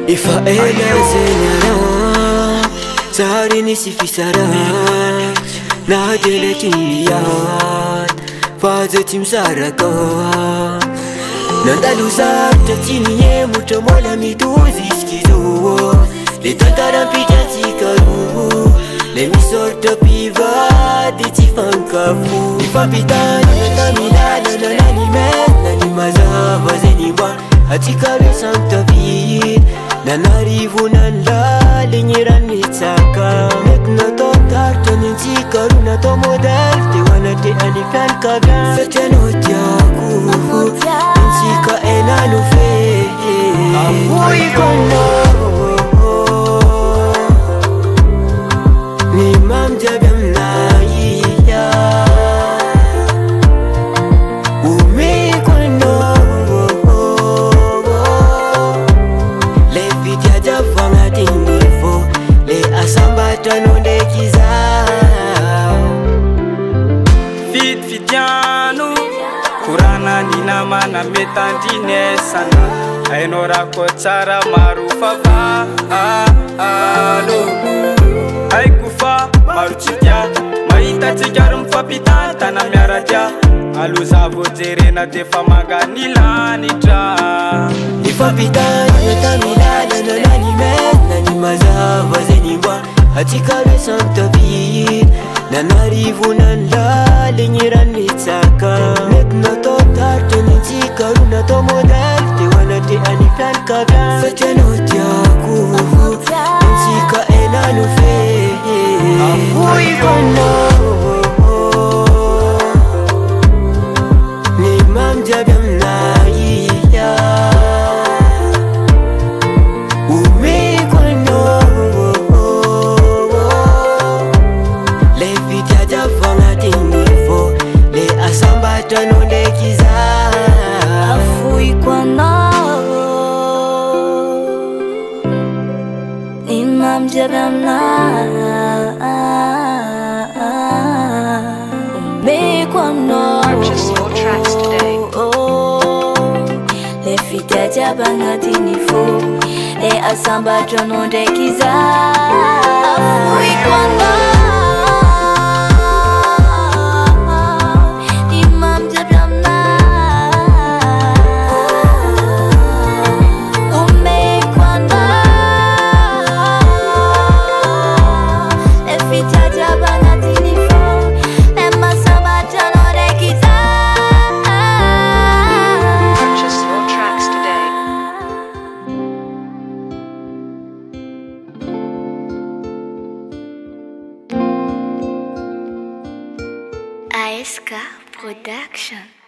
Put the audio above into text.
Ifa ela zenyara Sari nisi fisara Na dele tiyat Faze tim saraka Nandalu sabta tini ye muta mola miduzi skizo Le tantara pitati karu Le misorta piva de tifankafu Ifa pitani kamilana na nani met Nani mazava zeniwa Atika besanta vid Nanarivu nanda linyiran nitsaka Nekna to tarta nintika runa to model Te wana te anifan kagan Satano tiaku Nintika enanu fe Amoy kono Ni mam jabam na iya Umi kono Fitiano Kurana nina mana metandine sana Ainora kotsara marufa ba alo Aikufa maruchitia Maita tigarum papita tana miaratia Aluza voterena defa maganila nitra Ifa pitani metamilana na nani met Nani mazava zeniwa Atika besanta vid Nanarivu nanda linyiran nitsaka Nekna to tarta nintika runa to model Te wana te anifan kagan Satano tiaku Nintika enanu fe Amoy kono Ni mam jabam na iya Umi kono Tano dekiza Afui kono Imam jabamna Me kono Purchase your tracks today. Le fita jabanga tinifo Le asamba tano dekiza Afui kono ASK Production.